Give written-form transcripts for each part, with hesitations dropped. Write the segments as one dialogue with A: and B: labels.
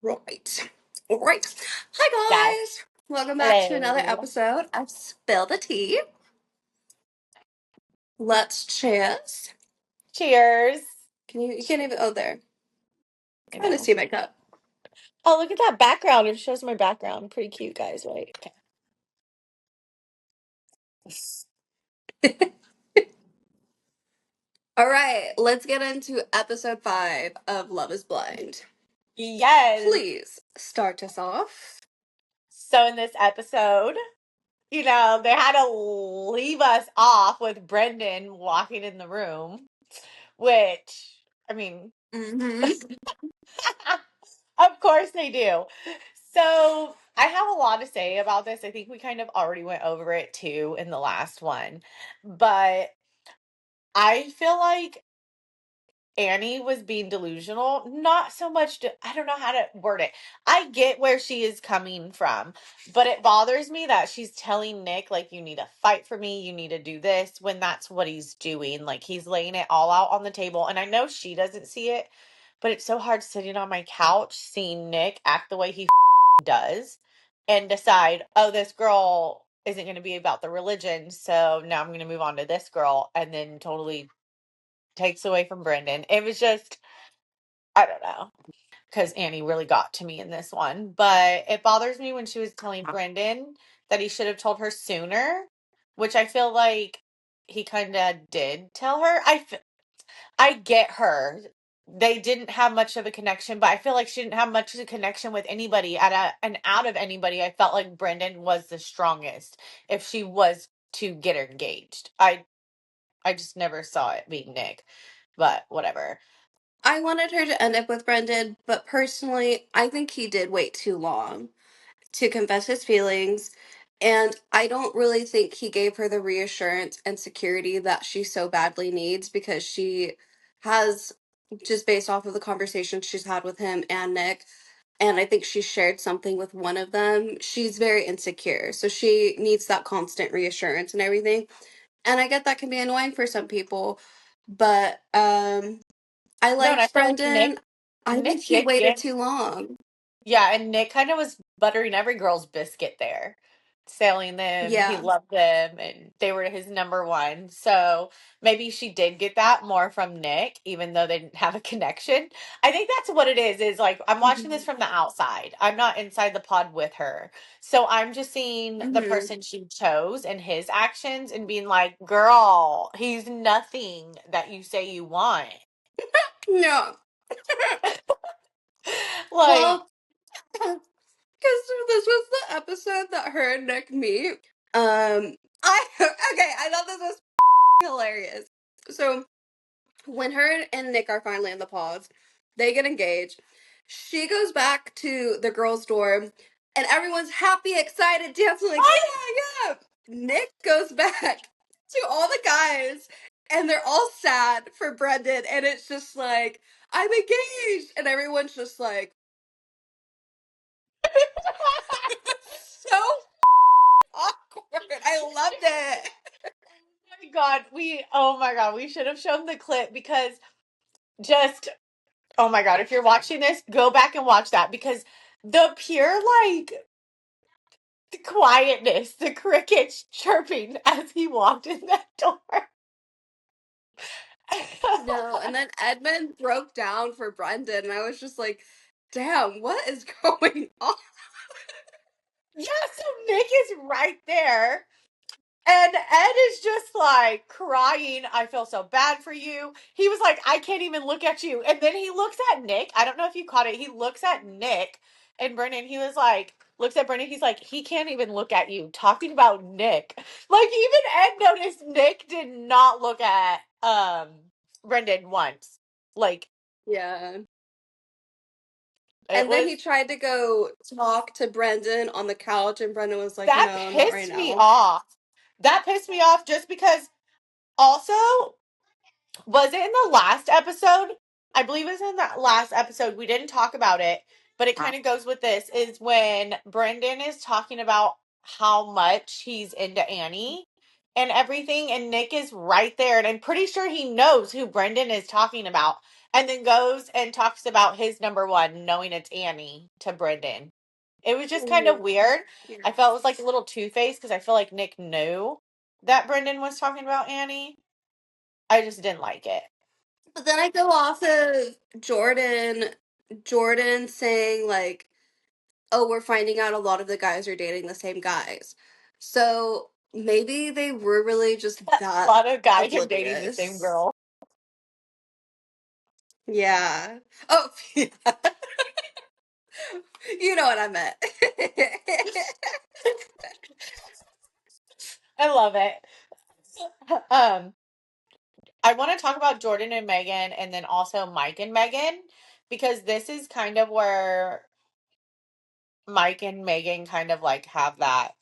A: Right. All right.
B: Yes.
A: Hi, guys. Welcome back to another
B: Hello.
A: episode of Spill the Tea. Let's cheers.
B: Cheers.
A: You can't even, oh, there.
B: I
A: Kind of
B: know.
A: see my cup.
B: Oh, look at that background. It shows my background. Pretty cute, guys. Wait. Okay.
A: All right. Let's get into episode 5 of Love is Blind.
B: Yes.
A: Please start us off.
B: So in this episode, they had to leave us off with Brendan walking in the room, which, I mean,
A: Mm-hmm.
B: of course they do. So I have a lot to say about this. I think we kind of already went over it too in the last one, but I feel like Annie was being delusional. Not so much I don't know how to word it. I get where she is coming from, but it bothers me that she's telling Nick, like, you need to fight for me, you need to do this, when that's what he's doing. Like, he's laying it all out on the table. And I know she doesn't see it, but it's so hard sitting on my couch seeing Nick act the way he does and decide, oh, this girl isn't going to be about the religion, so now I'm going to move on to this girl, and then totally takes away from Brendan. It was just, I don't know, because Annie really got to me in this one. But it bothers me when she was telling Brendan that he should have told her sooner, which I feel like he kind of did tell her. I get her. They didn't have much of a connection, but I feel like she didn't have much of a connection with anybody. And out of anybody, I felt like Brendan was the strongest if she was to get her engaged. I just never saw it being Nick, but whatever.
A: I wanted her to end up with Brendan, but personally, I think he did wait too long to confess his feelings. And I don't really think he gave her the reassurance and security that she so badly needs because she has, just based off of the conversations she's had with him and Nick, and I think she shared something with one of them, she's very insecure. So she needs that constant reassurance and everything. And I get that can be annoying for some people, but I
B: No, and I
A: liked
B: feel like
A: Brendan. I think
B: Nick
A: he
B: did
A: waited
B: get,
A: too long.
B: yeah, and Nick kind of was buttering every girl's biscuit there, selling them. He
A: Yeah.
B: loved them, and they were his number one. So maybe she did get that more from Nick, even though they didn't have a connection. I think that's what it is like, I'm watching this
A: Hmm.
B: from the outside. I'm not inside the pod with her. So I'm just seeing the
A: Hmm.
B: person she chose and his actions and being like, girl, he's nothing that you say you want.
A: No.
B: Like,
A: Well, because this was the episode that her and Nick meet. I okay. I thought this was hilarious. So when her and Nick are finally in the pods, they get engaged. She goes back to the girls' dorm, and everyone's happy, excited, dancing like yeah, yeah. Nick goes back to all the guys, and they're all sad for Brendan, and it's just like I'm engaged, and everyone's just like so awkward. I loved it.
B: oh my God, we should have shown the clip because just, oh my God, if you're watching this, go back and watch that because the pure, like, the quietness, the crickets chirping as he walked in that door.
A: No, and then Edmund broke down for Brendan, and I was just like, damn, what is going on?
B: Yeah, so Nick is right there. And Ed is just like crying. I feel so bad for you. He was like, I can't even look at you. And then he looks at Nick. I don't know if you caught it. He looks at Nick and Brennan. He was like, looks at Brennan. He's like, he can't even look at you. Talking about Nick. Like, even Ed noticed Nick did not look at Brendan once. Like,
A: Yeah.
B: it
A: And then
B: was,
A: he tried to go talk to Brendan on the couch, and Brendan was like,
B: that
A: no, not right
B: pissed me
A: now.
B: off. That pissed me off just because also, was it in the last episode? I believe it was in that last episode. We didn't talk about it, but it kind of goes with this is when Brendan is talking about how much he's into Annie and everything, and Nick is right there, and I'm pretty sure he knows who Brendan is talking about. and then goes and talks about his number one, knowing it's Annie, to Brendan. It was just kind of
A: Mhm.
B: weird.
A: Yeah.
B: I felt it was like a little two-faced because I feel like Nick knew that Brendan was talking about Annie. I just didn't like it.
A: But then I go off of Jordan saying like, "Oh, we're finding out a lot of the guys are dating the same guys." So maybe they were really just
B: A
A: that
B: lot of guys are dating the same
A: oblivious.
B: girl.
A: Yeah. Oh, yeah. You know what I meant.
B: I love it. Um, I want to talk about Jordan and Megan and then also Mike and Megan because this is kind of where Mike and Megan kind of like have that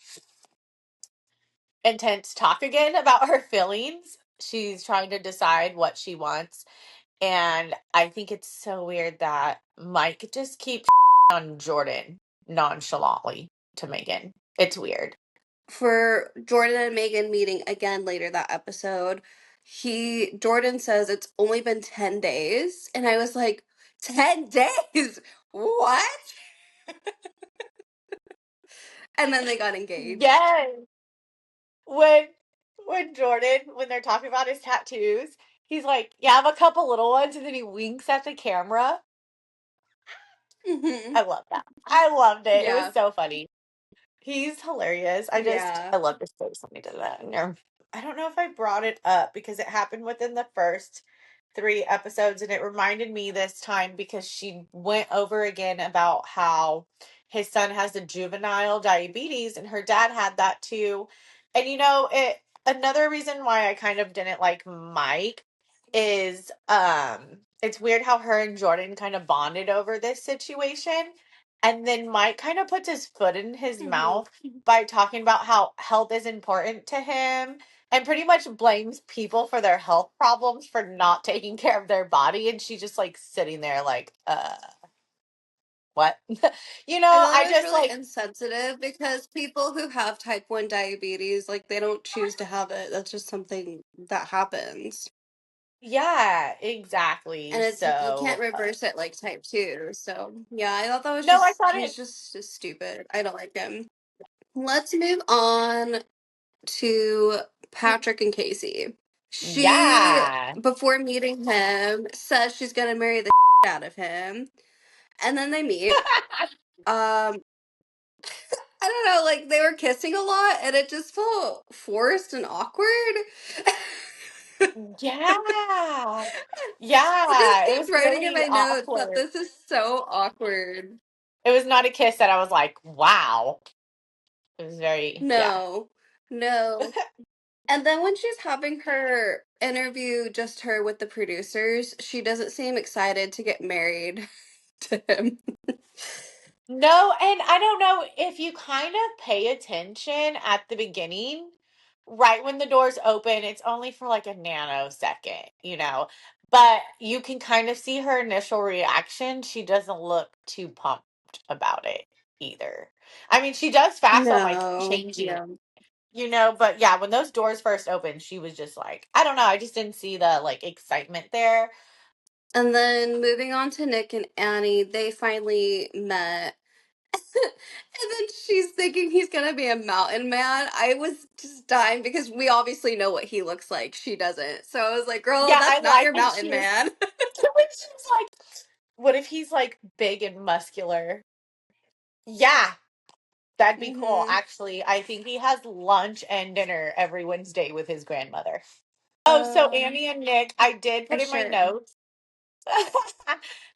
B: intense talk again about her feelings. She's trying to decide what she wants. And I think it's so weird that Mike just keeps on Jordan nonchalantly to Megan. It's weird.
A: For Jordan and Megan meeting again later that episode, Jordan says it's only been 10 days. And I was like, 10 days? What? And then they got engaged.
B: Yes. When when they're talking about his tattoos, he's like, "Yeah, I have a couple little ones," and then he winks at the camera.
A: Hmm.
B: I love that. I loved it. It was
A: Yeah.
B: so funny. He's hilarious.
A: Yeah.
B: I love his face when he does that. I don't know if I brought it up because it happened within the first three episodes, and it reminded me this time because she went over again about how his son has the juvenile diabetes and her dad had that too. And another reason why I kind of didn't like Mike is it's weird how her and Jordan kind of bonded over this situation. And then Mike kind of puts his foot in his
A: Hmm.
B: mouth by talking about how health is important to him and pretty much blames people for their health problems for not taking care of their body. And she's just like sitting there like, what?
A: I thought
B: I
A: it was
B: just
A: really
B: like,
A: insensitive because people who have type 1 diabetes, like, they don't choose to have it. That's just something that happens.
B: yeah,
A: And
B: exactly.
A: it's you can't
B: So,
A: reverse it like type 2. So, yeah, I thought that was
B: no, I
A: just
B: thought
A: he's
B: it,
A: just stupid. I don't like him. Let's move on to Patrick and Casey. She,
B: yeah.
A: before meeting him, says she's gonna marry the out of him, and then they meet. Um, I don't know, like they were kissing a lot, and it just felt forced and awkward.
B: Yeah.
A: I just
B: Yeah. It was
A: kept writing in
B: really
A: my notes that
B: awkward.
A: this is so awkward.
B: It was not a kiss that I was like, wow. It was very, yeah.
A: No, no. And then when she's having her interview, just her with the producers, she doesn't seem excited to get married to him.
B: No, and I don't know if you kind of pay attention at the beginning, right when the doors open, it's only for like a nanosecond. But you can kind of see her initial reaction. She doesn't look too pumped about it either. I mean, she does fast on like
A: No,
B: changing,
A: yeah.
B: but yeah, when those doors first opened, she was just like, I don't know, I just didn't see the like excitement there.
A: And then moving on to Nick and Annie, they finally met. And then she's thinking he's gonna be a mountain man. I was just dying because we obviously know what he looks like. She doesn't. So I was like, girl,
B: Yeah, I
A: that's not
B: like
A: your
B: when
A: mountain
B: she was
A: man.
B: when she was like, what if he's like big and muscular? Yeah, that'd be cool.
A: Hmm.
B: Actually, I think he has lunch and dinner every Wednesday with his grandmother. Oh, so
A: Um,
B: Annie and Nick, I did
A: I
B: put in my
A: should.
B: notes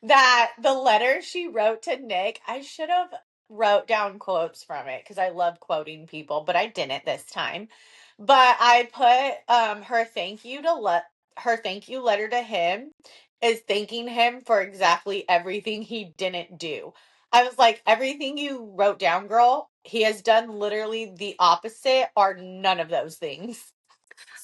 B: that the letter she wrote to Nick, I should have wrote down quotes from it because I love quoting people, but I didn't this time. But I put her thank you letter to him is thanking him for exactly everything he didn't do. I was like, everything you wrote down, girl, he has done literally the opposite or none of those things.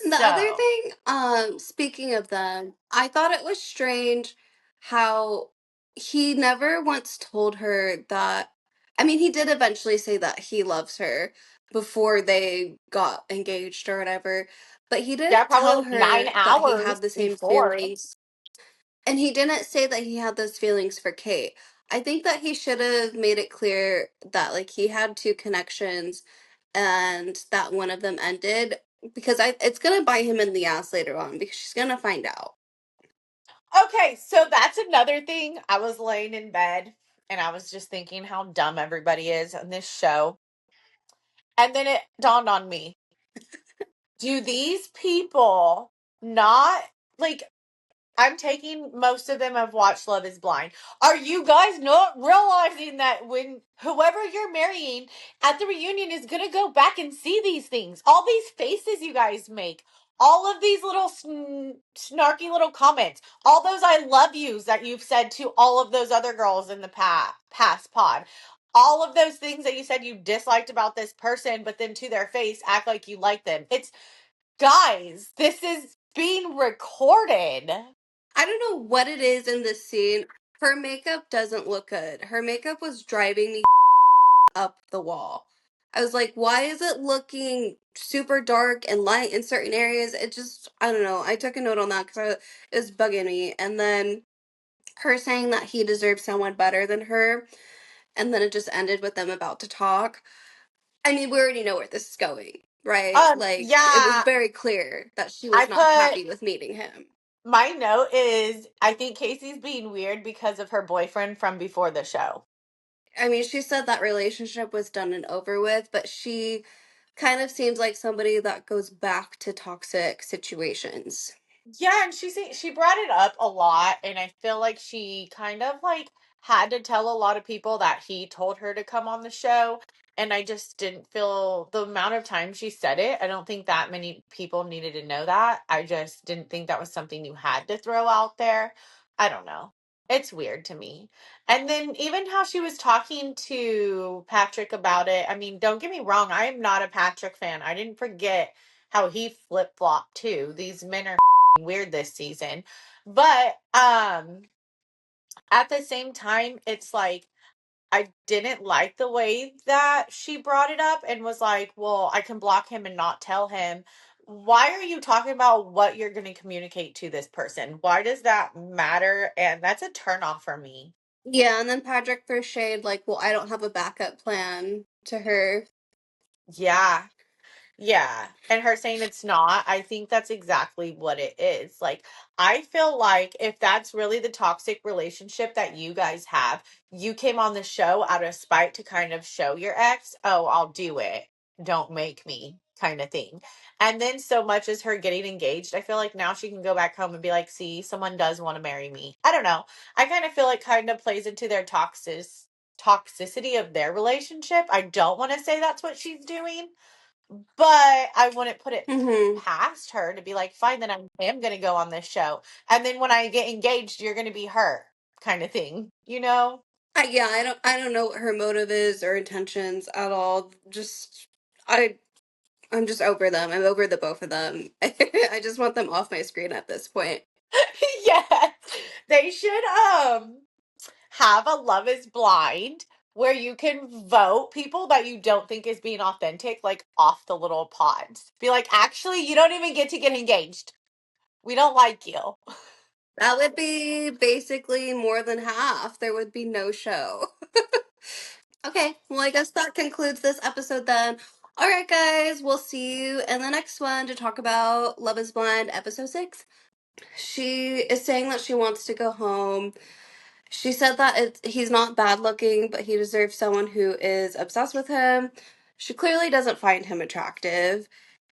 A: The other
B: So,
A: thing, speaking of them, I thought it was strange how he never once told her that. I mean, he did eventually say that he loves her before they got engaged or whatever, but he
B: yeah,
A: didn't
B: probably
A: tell
B: like nine
A: her that he
B: hours
A: had the same
B: before.
A: feelings. And he didn't say that he had those feelings for Kate. I think that he should have made it clear that like he had two connections and that one of them ended, because it's gonna bite him in the ass later on because she's gonna find out.
B: Okay, so that's another thing. I was laying in bed and I was just thinking how dumb everybody is on this show. And then it dawned on me, do these people not like I'm taking most of them have watched Love is Blind. Are you guys not realizing that when whoever you're marrying at the reunion is going to go back and see these things? All these faces you guys make, all of these little snarky little comments, all those I love yous that you've said to all of those other girls in the past pod. All of those things that you said you disliked about this person, but then to their face act like you like them. It's guys, this is being recorded.
A: I don't know what it is in this scene. Her makeup doesn't look good. Her makeup was driving me up the wall. I was like, why is it looking super dark and light in certain areas? It just, I don't know. I took a note on that because it was bugging me. And then her saying that he deserves someone better than her, and then it just ended with them about to talk. I mean, we already know where this is going, right? Like, it was
B: Yeah,
A: very clear that she
B: I
A: was not
B: put
A: happy with meeting him.
B: my note is I think Casey's being weird because of her boyfriend from before the show.
A: I mean, she said that relationship was done and over with, but she kind of seems like somebody that goes back to toxic situations.
B: Yeah, and she brought it up a lot, and I feel like she kind of like had to tell a lot of people that he told her to come on the show, and I just didn't feel the amount of time she said it. I don't think that many people needed to know that. I just didn't think that was something you had to throw out there. I don't know. It's weird to me. And then even how she was talking to Patrick about it. I mean, don't get me wrong, I am not a Patrick fan. I didn't forget how he flip-flopped too. These men are weird this season. But at the same time, it's like I didn't like the way that she brought it up and was like, "Well, I can block him and not tell him." Why are you talking about what you're going to communicate to this person? Why does that matter? And that's a turn off for me.
A: Yeah, and then Patrick threw shade like, well, I don't have a backup plan to her.
B: Yeah. Yeah. And her saying it's not, I think that's exactly what it is. Like, I feel like if that's really the toxic relationship that you guys have, you came on the show out of spite to kind of show your ex, oh, I'll do it. Don't make me kind of thing. And then so much as her getting engaged, I feel like now she can go back home and be like, see, someone does want to marry me. I don't know. I kind of feel like kind of plays into their toxicity of their relationship. I don't want to say that's what she's doing, but I wouldn't put it
A: Hmm.
B: past her to be like, fine, then I am going to go on this show. And then when I get engaged, you're going to be her kind of thing, you know?
A: Yeah, I don't know what her motive is or intentions at all. Just I I'm just over them. I'm over the both of them. I just want them off my screen at this point.
B: Yes. They should have a Love is Blind where you can vote people that you don't think is being authentic, like off the little pods. Be like, actually, you don't even get to get engaged. We don't like you.
A: That would be basically more than half. There would be no show. Okay, well, I guess that concludes this episode then. All right, guys, we'll see you in the next one to talk about Love is Blind episode 6. She is saying that she wants to go home. She said that he's not bad looking, but he deserves someone who is obsessed with him. She clearly doesn't find him attractive.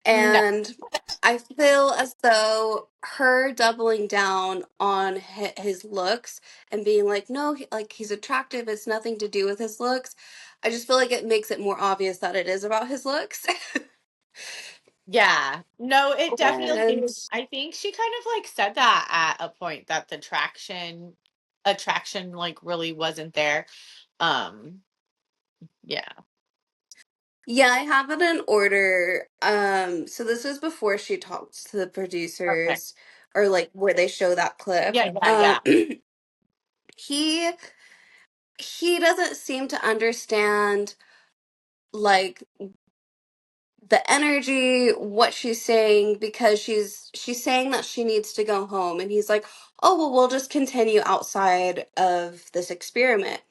B: No.
A: And I feel as though her doubling down on his looks and being like, no, like he's attractive, it's nothing to do with his looks. I just feel like it makes it more obvious that it is about his looks.
B: Yeah. No, it definitely
A: And
B: is. I think she kind of like said that at a point that the attraction like really wasn't there. Um, yeah.
A: yeah, I have it in order. So this is before she talks to the
B: Okay.
A: producers, or like where they show that clip.
B: Yeah, yeah, yeah.
A: He he doesn't seem to understand like the energy, what she's saying, because she's saying that she needs to go home, and he's like, oh, well, we'll just continue outside of this experiment.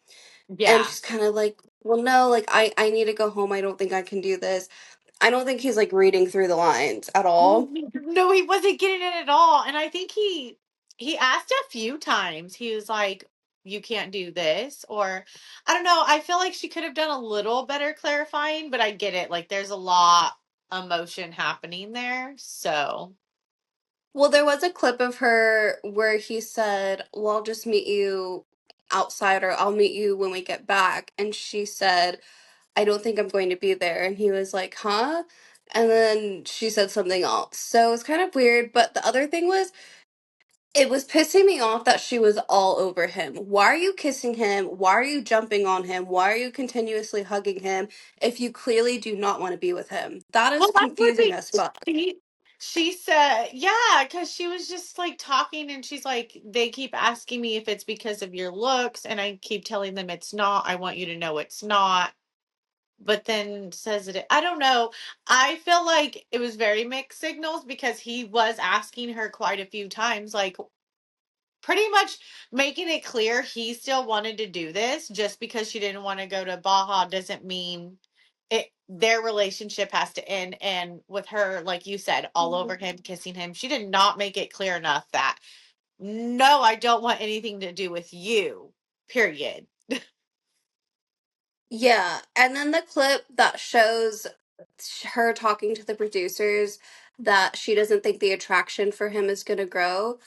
A: And
B: Yeah.
A: she's kind of like, well, no, like, I need to go home. I don't think I can do this. I don't think he's like reading through the lines at all.
B: No, he wasn't getting it at all. And I think he asked a few times. He was like, "You can't do this," or I don't know. I feel like she could have done a little better clarifying, but I get it. Like, there's a lot emotion happening there. So,
A: Well, there was a clip of her where he said, well, I'll just meet you outside or I'll meet you when we get back. And she said, I don't think I'm going to be there. And he was like, huh? And then she said something else. So it was kind of weird. But the other thing was, it was pissing me off that she was all over him. Why are you kissing him? Why are you jumping on him? Why are you continuously hugging him if you clearly do not want to be with him? That is
B: well, that's what
A: confusing as fuck.
B: she said, yeah, because she was just like talking, and she's like, they keep asking me if it's because of your looks, and I keep telling them it's not. I want you to know it's not. But then says it, I don't know. I feel like it was very mixed signals because he was asking her quite a few times, like pretty much making it clear he still wanted to do this. Just because she didn't want to go to Baja doesn't mean it their relationship has to end. And with her, like you said, all over him, kissing him, she did not make it clear enough that no, I don't want anything to do with you, period.
A: Yeah, and then the clip that shows her talking to the producers that she doesn't think the attraction for him is going to grow.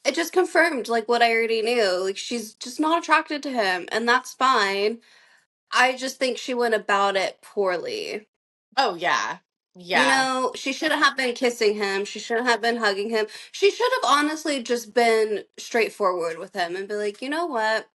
A: It just confirmed like what I already knew. Like she's just not attracted to him, and that's fine. I just think she went about it poorly.
B: Oh yeah.
A: You
B: Yeah.
A: know, she shouldn't have been kissing him. She shouldn't have been hugging him. She should have honestly just been straightforward with him and be like, you know what?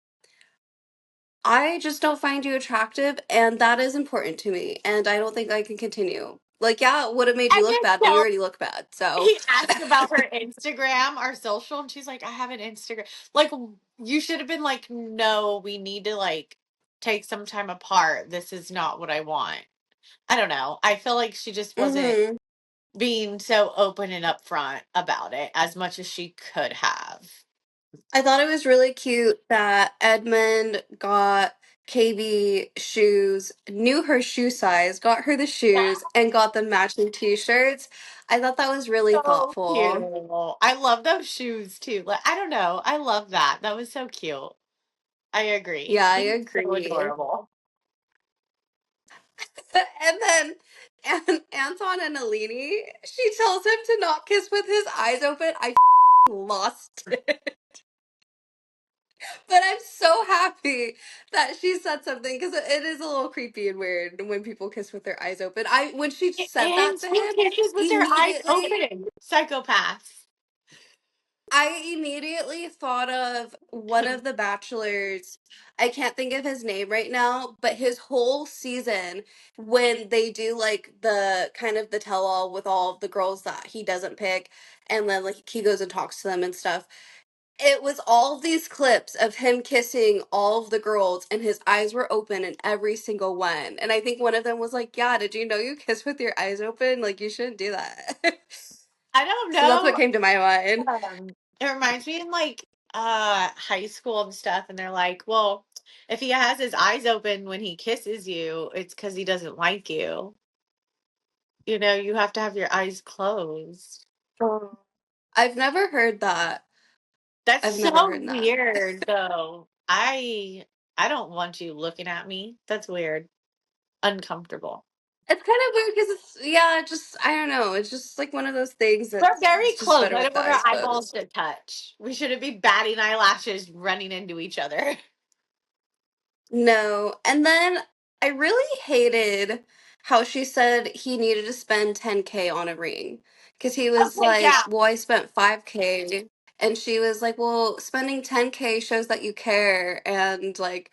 A: I just don't find you attractive, and that is important to me, and I don't think I can continue. Like, yeah, it would have made
B: I
A: you look
B: just
A: bad, but you
B: felt
A: already look bad. So,
B: he asked about her Instagram, our social, and she's like, I have an Instagram. Like, you should have been like, no, we need to like take some time apart. This is not what I want. I don't know. I feel like she just wasn't
A: hmm
B: being so open and upfront about it as much as she could have.
A: I thought it was really cute that Edmund got KB shoes, knew her shoe size, got her the
B: Yeah,
A: shoes, and got the matching t-shirts. I thought that was really
B: so cute.
A: thoughtful.
B: I love those shoes too. Like, I don't know. I love that. That was so cute. I agree.
A: Yeah, I
B: He's so
A: agree.
B: adorable.
A: And then Anton and Alini, she tells him to not kiss with his eyes open. I lost it. But I'm so happy that she said something because it is a little creepy and weird when people kiss with their eyes open. I when she said that
B: And
A: to
B: she
A: him,
B: kisses with their eyes
A: immediately
B: open. Psychopaths.
A: I immediately thought of one of the bachelors. I can't think of his name right now, but his whole season when they do like the kind of the tell all with all of the girls that he doesn't pick and then like he goes and talks to them and stuff. It was all of these clips of him kissing all of the girls and his eyes were open in every single one. And I think one of them was like, "Yeah, did you know you kiss with your eyes open? Like you shouldn't do that."
B: I don't
A: So that's what
B: know.
A: came to my mind.
B: It reminds me in like high school and stuff, and they're like, well, if he has his eyes open when he kisses you, it's because he doesn't like you. You know, you have to have your eyes closed.
A: Oh. I've never heard that.
B: That's
A: I've never
B: so
A: heard that.
B: weird though. I don't want you looking at me. That's weird. Uncomfortable.
A: It's kind of weird because it's yeah, just I don't know. It's just like one of those things
B: We're
A: that's
B: very
A: it's just
B: close.
A: better
B: I
A: with
B: don't
A: the
B: want our
A: eyes
B: eyeballs
A: closed.
B: to touch. We shouldn't be batting eyelashes running into each other.
A: No, and then I really hated how she said he needed to spend 10K on a ring because he was
B: Okay,
A: like,
B: yeah.
A: "Well, I spent 5K," and she was like, "Well, spending 10K shows that you care," and like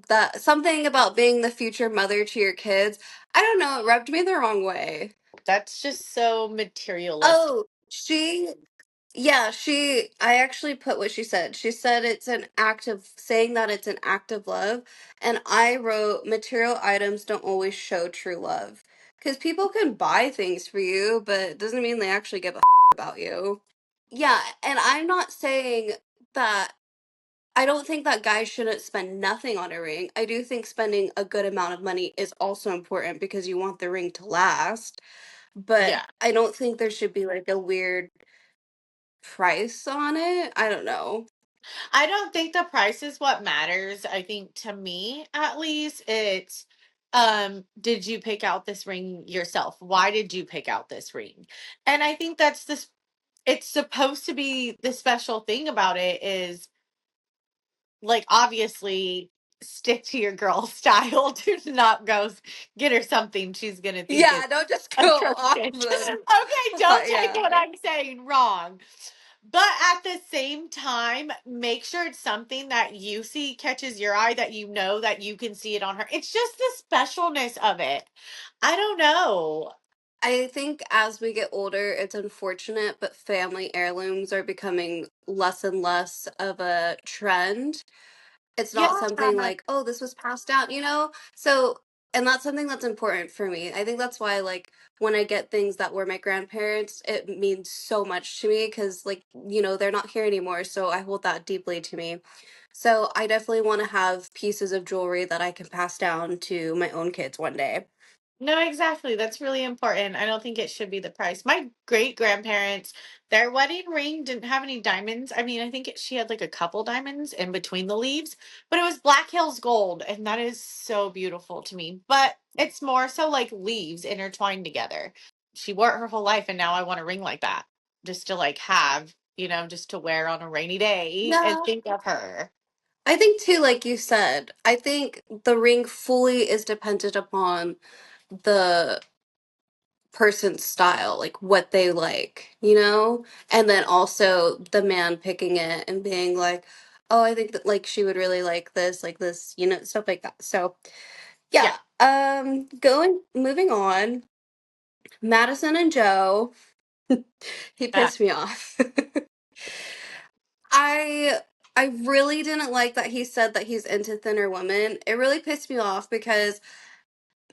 A: that something about being the future mother to your kids. I don't know. It rubbed me the wrong way.
B: That's just so materialistic.
A: Oh, yeah, I actually put what she said. She said it's an act of saying that it's an act of love. And I wrote material items don't always show true love. Because people can buy things for you, but it doesn't mean they actually give a about you. Yeah, and I'm not saying that I don't think that guys shouldn't spend nothing on a ring. I do think spending a good amount of money is also important because you want the ring to last, but
B: Yeah.
A: I don't think there should be like a weird price on it. I don't know.
B: I don't think the price is what matters. I think to me, at least, it's did you pick out this ring yourself? Why did you pick out this ring? And I think that's this it's supposed to be the special thing about it is like obviously stick to your girl style. Do not go get her something she's gonna think is
A: Yeah, don't just
B: a
A: go off
B: Okay,
A: the
B: don't take
A: yeah.
B: what I'm saying wrong. But at the same time, make sure it's something that you see catches your eye, that you know that you can see it on her. It's just the specialness of it. I don't know.
A: I think as we get older, it's unfortunate, but family heirlooms are becoming less and less of a trend. It's
B: Yeah.
A: not something like, oh, this was passed down, you know? So, and that's something that's important for me. I think that's why, like, when I get things that were my grandparents, it means so much to me because, like, they're not here anymore. So I hold that deeply to me. So I definitely want to have pieces of jewelry that I can pass down to my own kids one day.
B: No, exactly. That's really important. I don't think it should be the price. My great grandparents, their wedding ring didn't have any diamonds. I mean, I think she had like a couple diamonds in between the leaves, but it was Black Hills gold, and that is so beautiful to me. But it's more so like leaves intertwined together. She wore it her whole life, and now I want a ring like that, just to like have, just to wear on a rainy day and
A: Yeah.
B: think of her.
A: I think too, like you said, I think the ring fully is dependent upon the person's style, like what they like, you know? And then also the man picking it and being like, oh, I think that like she would really like this, stuff like that. So
B: Yeah.
A: yeah. Moving on. Madison and Joe, he
B: Uh,
A: pissed me off. I I really didn't like that he said that he's into thinner women. It really pissed me off because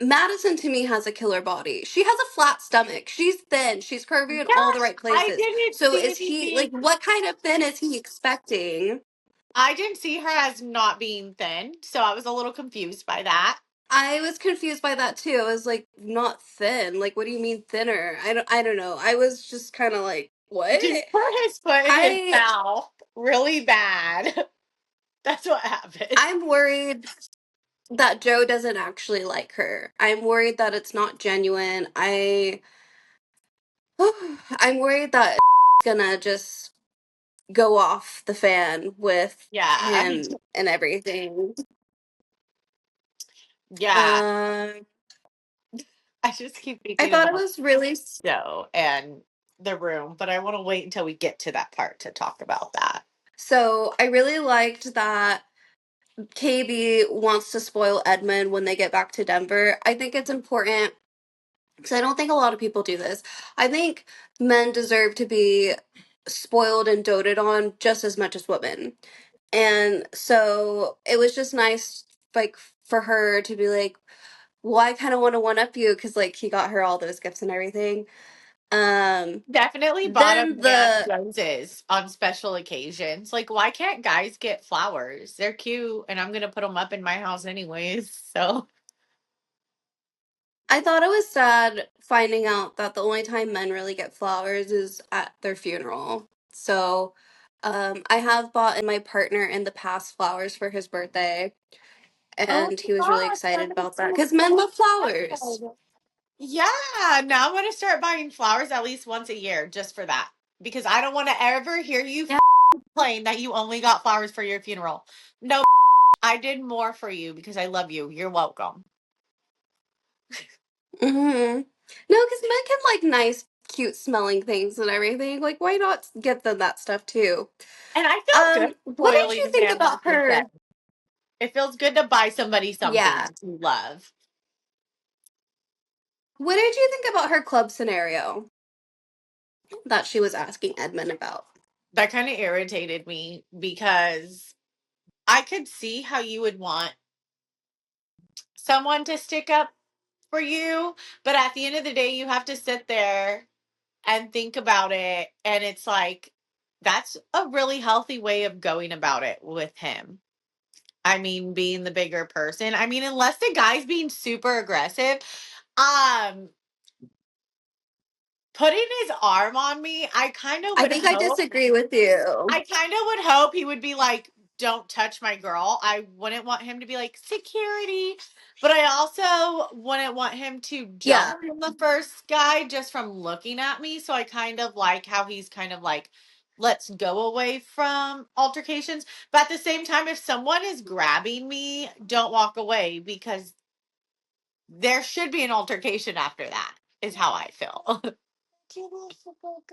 A: Madison to me has a killer body. She has a flat stomach. She's thin. She's curvy in all the
B: yes,
A: right
B: I
A: places.
B: didn't
A: So
B: see
A: is he like
B: anything.
A: what kind of thin is he expecting?
B: I didn't see her as not being thin, so I was a little confused by that.
A: I was confused by that too. I was like, not thin. Like what do you mean thinner? I don't know. I was just kind of like, what?
B: Just put his foot in his
A: I
B: mouth really bad. That's what happened.
A: I'm worried that Joe doesn't actually like her. I'm worried that it's not genuine. I'm worried that gonna just go off the fan with
B: Yeah.
A: him and everything.
B: Yeah.
A: Uh,
B: I just keep
A: I
B: thinking
A: thought it
B: about
A: was really
B: Joe and the room, but I want to wait until we get to that part to talk about that.
A: so. I really liked that KB wants to spoil Edmund when they get back to Denver. I think it's important because I don't think a lot of people do this. I think men deserve to be spoiled and doted on just as much as women. And so it was just nice, like, for her to be like, well, I kind of want to one up you because, like, he got her all those gifts and everything.
B: Definitely bought a
A: Then
B: man
A: the
B: roses on special occasions. Like, why can't guys get flowers? They're cute, and I'm going to put them up in my house anyways. So,
A: I thought it was sad finding out that the only time men really get flowers is at their funeral. So, I have bought my partner in the past flowers for his birthday,
B: oh
A: and he
B: my
A: was really
B: gosh, that
A: excited
B: is
A: about that
B: so
A: because men love flowers.
B: sad. Yeah, now I'm gonna start buying flowers at least once a year just for that. Because I don't want to ever hear you
A: Yeah.
B: complain that you only got flowers for your funeral. No, I did more for you because I love you. You're welcome.
A: Mm-hmm. No, because men can like nice, cute smelling things and everything. Like, why not get them that stuff too?
B: And I feel good
A: What did
B: spoiling
A: you
B: a
A: think
B: man
A: about
B: like you said.
A: her?
B: It feels good to buy somebody something
A: Yeah.
B: that you love.
A: What did you think about her club scenario that she was asking Edmund about?
B: That kind of irritated me because I could see how you would want someone to stick up for you, but at the end of the day, you have to sit there and think about it. And it's like, That's a really healthy way of going about it with him. I mean, being the bigger person. I mean, unless the guy's being super aggressive, um, putting his arm on me, I kind of
A: I
B: would
A: think I
B: hope
A: disagree with you.
B: I kind of would hope he would be like, don't touch my girl. I wouldn't want him to be like, security. But I also wouldn't want him to jump
A: Yeah.
B: on the first guy just from looking at me. So I kind of like how he's kind of like, let's go away from altercations. But at the same time, if someone is grabbing me, don't walk away because there should be an altercation after that, is how I feel.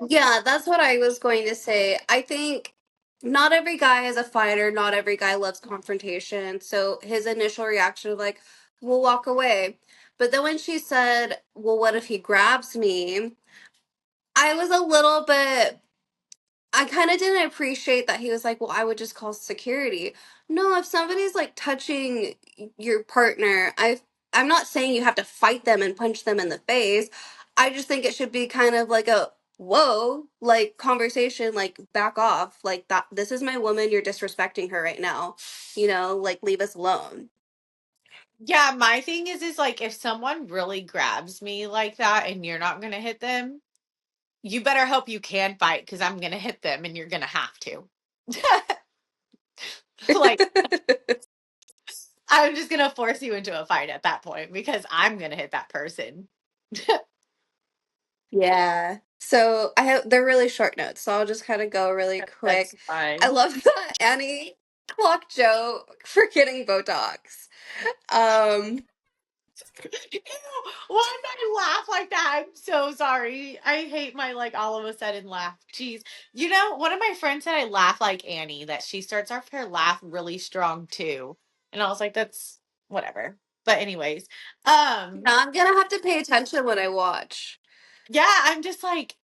A: Yeah, that's what I was going to say. I think not every guy is a fighter, not every guy loves confrontation. So his initial reaction of like, we'll walk away. But then when she said, well, what if he grabs me? I was a little bit I kind of didn't appreciate that he was like, well, I would just call security. No, if somebody's like touching your partner, I'm not saying you have to fight them and punch them in the face. I just think it should be kind of like a whoa, like conversation, like back off. Like that this is my woman, you're disrespecting her right now. Like leave us alone.
B: Yeah, my thing is like if someone really grabs me like that and you're not gonna hit them, you better hope you can fight because I'm gonna hit them and you're gonna have to. Like I'm just gonna force you into a fight at that point because I'm gonna hit that person.
A: Yeah. So they're really short notes, so I'll just kind of go really
B: That's
A: quick. I
B: fine.
A: love that Annie clocked Joe for getting Botox. Um,
B: Ew, why did I laugh like that? I'm so sorry. I hate my like all of a sudden laugh. Jeez. You know, one of my friends said I laugh like Annie, that she starts off her laugh really strong too. And I was like, that's whatever. But anyways,
A: now I'm gonna have to pay attention when I watch.
B: yeah, I'm just like,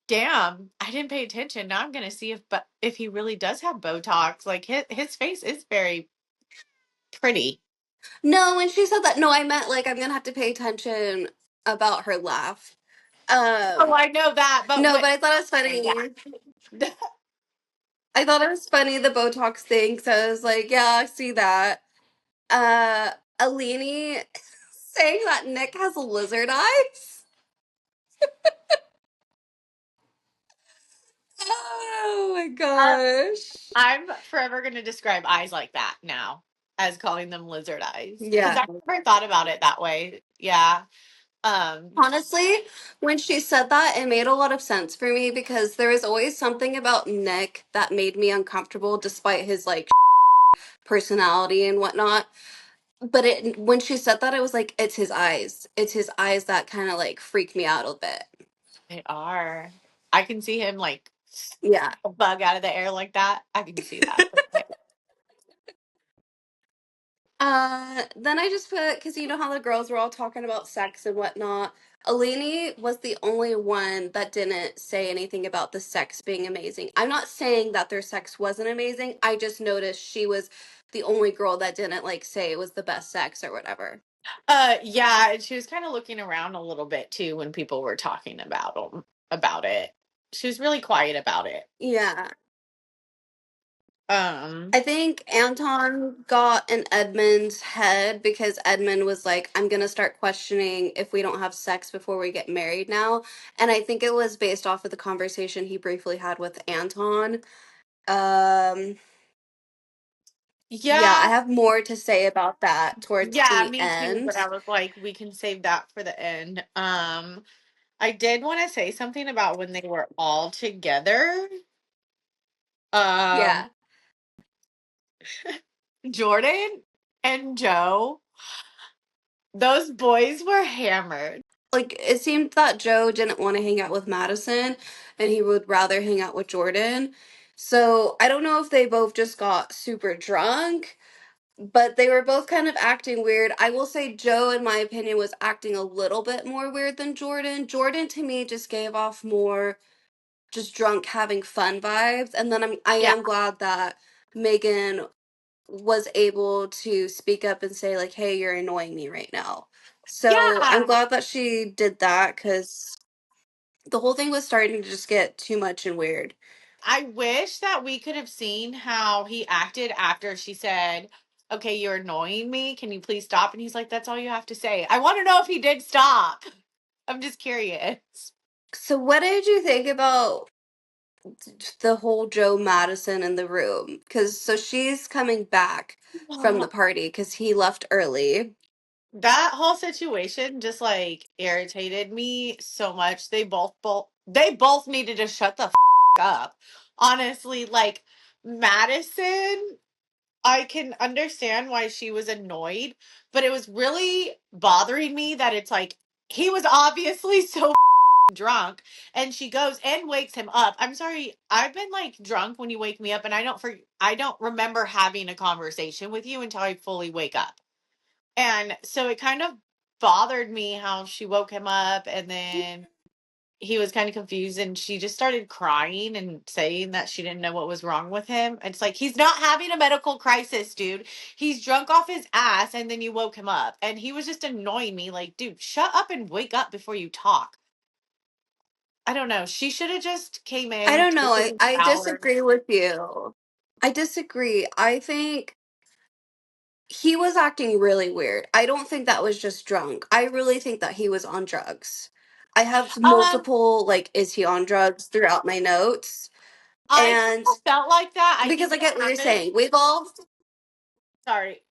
B: damn, I didn't pay attention. Now I'm gonna see if he really does have Botox. Like his face is very pretty.
A: No, when she said that, no, I meant like I'm gonna have to pay attention about her laugh.
B: Oh,
A: Um,
B: I know that, but
A: no,
B: what
A: but I thought it was funny.
B: yeah.
A: I thought it was funny the Botox thing, so I was like, yeah, I see that. Uh, Alini saying that Nick has lizard eyes. Oh my gosh.
B: I'm forever going to describe eyes like that now as calling them lizard eyes because
A: Yeah.
B: I never thought about it that way. Yeah. Um.
A: Honestly, when she said that, it made a lot of sense for me because there was always something about Nick that made me uncomfortable despite his like personality and whatnot. But when she said that, it was like it's his eyes. It's his eyes that kind of like freak me out a bit.
B: They are. I can see him like
A: Yeah.
B: a bug out of the air like that. I can see that.
A: Then I just put because you know how the girls were all talking about sex and whatnot. Alini was the only one that didn't say anything about the sex being amazing. I'm not saying that their sex wasn't amazing. I just noticed she was the only girl that didn't like say it was the best sex or whatever.
B: Yeah, and she was kind of looking around a little bit too when people were talking about it. She was really quiet about it.
A: Yeah.
B: Um.
A: I think Anton got in Edmund's head because Edmund was like, I'm going to start questioning if we don't have sex before we get married now. And I think it was based off of the conversation he briefly had with Anton. Um, yeah, I
B: Yeah.
A: have more to say about that towards
B: Yeah,
A: the
B: me too. But
A: end.
B: I was like, we can save that for the end. I did want to say something about when they were all together. Um,
A: Yeah.
B: Jordan and Joe, those boys were hammered.
A: Like, it seemed that Joe didn't want to hang out with Madison and he would rather hang out with Jordan. So I don't know if they both just got super drunk, but they were both kind of acting weird. I will say Joe, in my opinion, was acting a little bit more weird than Jordan. Jordan to me just gave off more just drunk having fun vibes. And then I
B: Yeah.
A: am glad that Megan was able to speak up and say like, "Hey, you're annoying me right now." So I'm
B: Yeah.
A: glad that she did that because the whole thing was starting to just get too much and weird.
B: I wish that we could have seen how he acted after she said, "Okay, you're annoying me. Can you please stop?" And he's like, "That's all you have to say." I want to know if he did stop. I'm just curious.
A: So what did you think about the whole Joe Madison in the room? Because so she's coming back from the party because he left early.
B: That whole situation just like irritated me so much. They both needed to shut the up. Honestly, like Madison, I can understand why she was annoyed, but it was really bothering me that it's like he was obviously so drunk and she goes and wakes him up. I'm sorry, I've been like drunk when you wake me up and I don't remember having a conversation with you until I fully wake up. And so it kind of bothered me how she woke him up and then he was kind of confused and she just started crying and saying that she didn't know what was wrong with him. It's like he's not having a medical crisis, dude. He's drunk off his ass and then you woke him up. And he was just annoying me like, dude, shut up and wake up before you talk. I don't know. She should have just came
A: I
B: in,
A: don't know.
B: taken
A: I,
B: a
A: I
B: shower.
A: disagree with you. I disagree. I think he was acting really weird. I don't think that was just drunk. I really think that he was on drugs. I have
B: Um,
A: multiple, like, is he on drugs throughout my notes.
B: I kind
A: And
B: of felt like that. I
A: because
B: think
A: I
B: what
A: get what you're
B: happened,
A: saying. We've all,
B: sorry.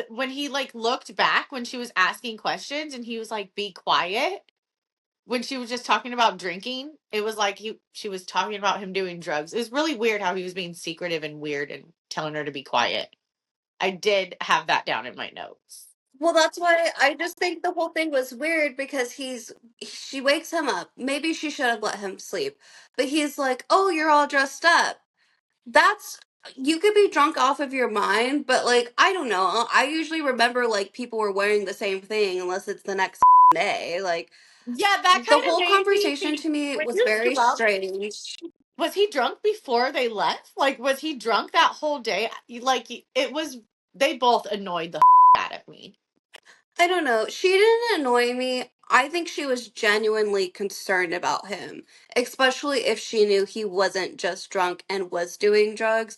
B: When he like looked back when she was asking questions and he was like, be quiet. When she was just talking about drinking, it was like she was talking about him doing drugs. It was really weird how he was being secretive and weird and telling her to be quiet. I did have that down in my notes.
A: well, that's why I just think the whole thing was weird because she wakes him up. Maybe she should have let him sleep. But he's like, oh, you're all dressed up. That's you could be drunk off of your mind, but like I don't know. I usually remember like people were wearing the same thing unless it's the next day. Like
B: Yeah, that
A: the
B: kind of
A: whole
B: made me
A: conversation
B: think,
A: to me
B: when
A: was
B: you're
A: very
B: drunk,
A: strange.
B: was he drunk before they left? Like, was he drunk that whole day? Like, it was, they both annoyed the out of me.
A: I don't know. She didn't annoy me. I think she was genuinely concerned about him, especially if she knew he wasn't just drunk and was doing drugs.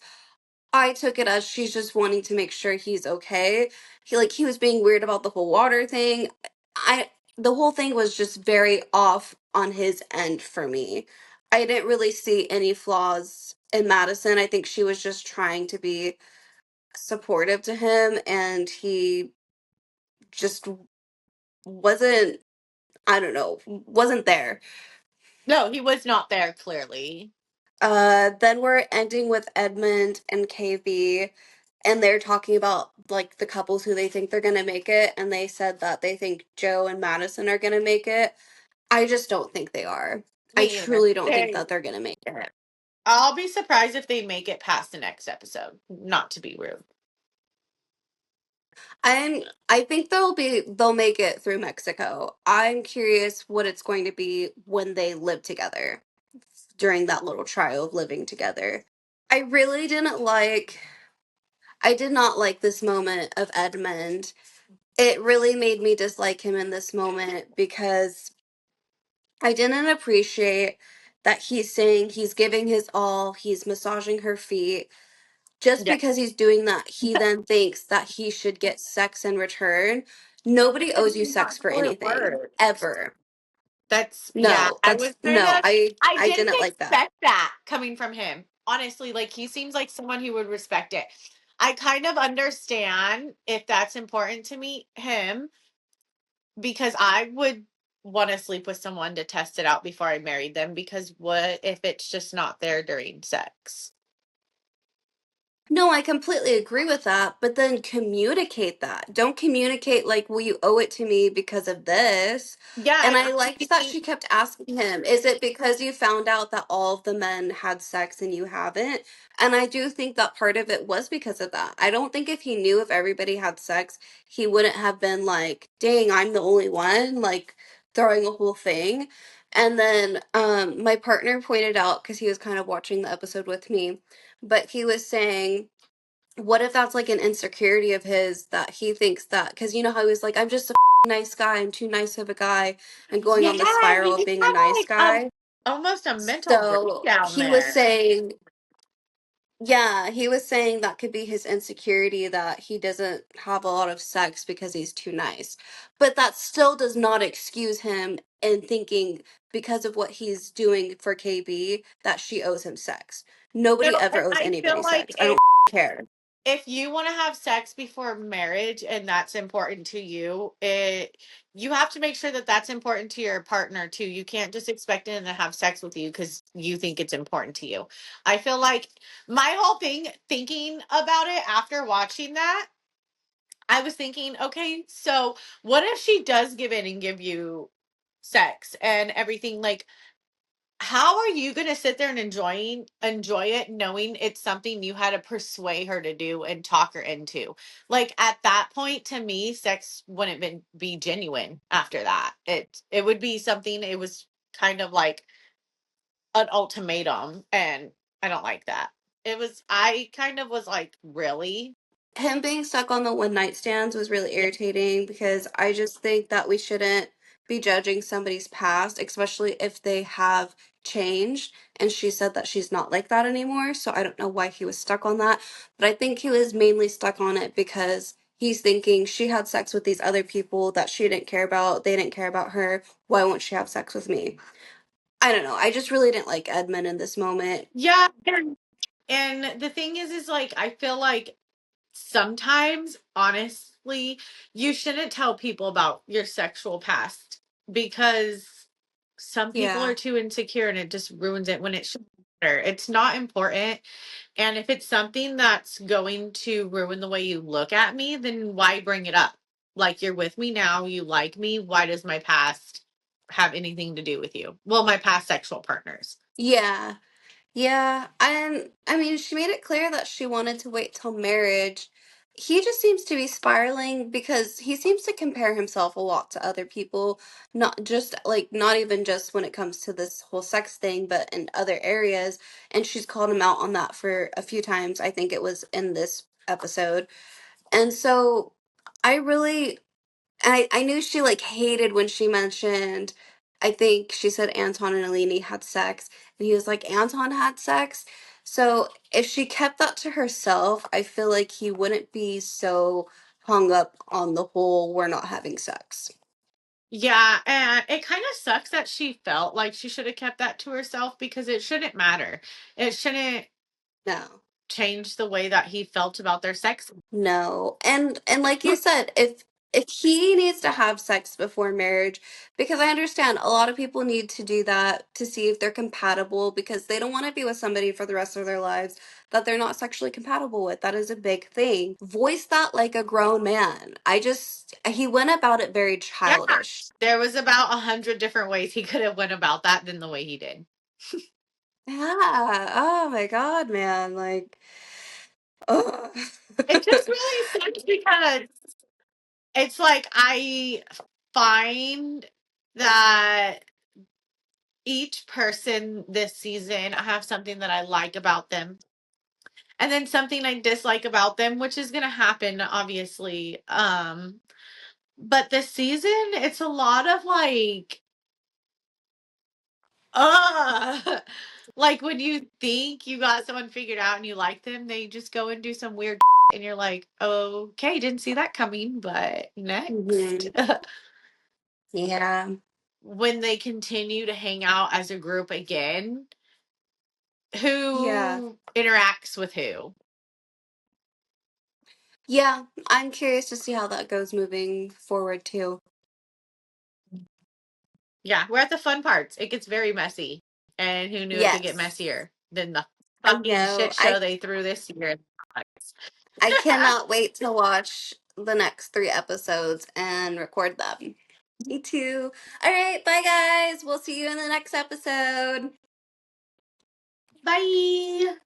A: I took it as she's just wanting to make sure he's okay. He was being weird about the whole water thing. I the whole thing was just very off on his end for me. I didn't really see any flaws in Madison. I think she was just trying to be supportive to him and he just wasn't, I don't know, wasn't there.
B: No, he was not there, clearly.
A: Then we're ending with Edmund and KB, and they're talking about like the couples who they think they're gonna make it, and they said that they think Joe and Madison are gonna make it. I just don't think they are. I
B: Me either.
A: truly don't think that they're gonna make it.
B: I'll be surprised if they make it past the next episode. Not to be rude.
A: I think they'll make it through Mexico. I'm curious what it's going to be when they live together during that little trial of living together. I really didn't like I did not like this moment of Edmund. It really made me dislike him in this moment because I didn't appreciate that he's saying he's giving his all, he's massaging her feet. Just
B: Yeah.
A: because he's doing that, he then thinks that he should get sex in return. Nobody
B: Because
A: owes you
B: it's
A: sex
B: not
A: for
B: how it
A: anything,
B: works.
A: ever.
B: That's, yeah,
A: No, that's no.
B: I
A: I
B: didn't
A: didn't like that.
B: expect that coming from him. Honestly, like he seems like someone who would respect it. I kind of understand if that's important to me, him, because I would want to sleep with someone to test it out before I married them. Because what if it's just not there during sex?
A: No, I completely agree with that, but then communicate that. Don't communicate like, well, you owe it to me because of this.
B: Yeah,
A: And
B: and
A: I liked that she kept asking him, is it because you found out that all of the men had sex and you haven't? And I do think that part of it was because of that. I don't think if he knew if everybody had sex, he wouldn't have been like, dang, I'm the only one, like throwing a whole thing. And then my partner pointed out, because he was kind of watching the episode with me, but he was saying, what if that's like an insecurity of his that he thinks that, because you know how he was like, I'm just a nice guy, I'm too nice of a guy, and going
B: yeah,
A: on the spiral of
B: he's
A: being a
B: kind of
A: nice
B: like
A: guy.
B: almost a mental
A: So
B: breakdown
A: he was
B: there.
A: saying, yeah, he was saying that could be his insecurity that he doesn't have a lot of sex because he's too nice. But that still does not excuse him in thinking because of what he's doing for KB that she owes him sex.
B: No,
A: Nobody ever
B: and
A: owes
B: I feel
A: anybody
B: like
A: sex. I don't care.
B: if you want to have sex before marriage and that's important to you, you have to make sure that that's important to your partner too. You can't just expect them to have sex with you because you think it's important to you. I feel like my whole thing thinking about it after watching that, I was thinking, okay, so what if she does give in and give you sex and everything? Like, how are you going to sit there and enjoy it knowing it's something you had to persuade her to do and talk her into? Like at that point, to me, sex wouldn't be genuine after that. It would be something, it was kind of like an ultimatum, and I don't like that. It was, I kind of was like, really?
A: Him being stuck on the one night stands was really
B: Yeah.
A: irritating because I just think that we shouldn't be judging somebody's past, especially if they have changed. And she said that she's not like that anymore. So I don't know why he was stuck on that. But I think he was mainly stuck on it because he's thinking she had sex with these other people that she didn't care about. They didn't care about her. Why won't she have sex with me? I don't know. I just really didn't like Edmund in this moment.
B: Yeah. And the thing is like, I feel like sometimes, honestly, you shouldn't tell people about your sexual past because some people
A: Yeah.
B: are too insecure and it just ruins it when it should matter. It's not important. And if it's something that's going to ruin the way you look at me, then why bring it up? Like, you're with me now, you like me. Why does my past have anything to do with you? Well, my past sexual partners.
A: Yeah. Yeah, and I mean, she made it clear that she wanted to wait till marriage. He just seems to be spiraling because he seems to compare himself a lot to other people, not just like not even just when it comes to this whole sex thing, but in other areas. And she's called him out on that for a few times. I think it was in this episode. And so I really I knew she like hated when she mentioned I think she said Anton and Alini had sex and he was like Anton had sex. So if she kept that to herself, I feel like he wouldn't be so hung up on the whole we're not having sex.
B: Yeah, and it kind of sucks that she felt like she should have kept that to herself because it shouldn't matter. It shouldn't
A: No.
B: change the way that he felt about their sex.
A: No. And like you said, if he needs to have sex before marriage, because I understand a lot of people need to do that to see if they're compatible because they don't want to be with somebody for the rest of their lives that they're not sexually compatible with. That is a big thing. Voice that like a grown man. He went about it very
B: Yeah,
A: childish.
B: there was about 100 different ways he could have went about that than the way he did.
A: Yeah. Oh my God, man. Like, ugh.
B: It just really sucks because it's like I find that each person this season, I have something that I like about them and then something I dislike about them, which is going to happen obviously. But this season it's a lot of like like when you think you got someone figured out and you like them, they just go and do some weird and you're like, okay, didn't see that coming, but next.
A: Mhm. Yeah.
B: When they continue to hang out as a group again,
A: Yeah.
B: who interacts with who?
A: Yeah, I'm curious to see how that goes moving forward too.
B: Yeah, we're at the fun parts. It gets very messy. And who knew it could get
A: Yes,
B: messier than the
A: I
B: fucking
A: know.
B: shit show they threw this year?
A: I cannot wait to watch the next 3 episodes and record them. Me too. All right, bye guys. We'll see you in the next episode.
B: Bye.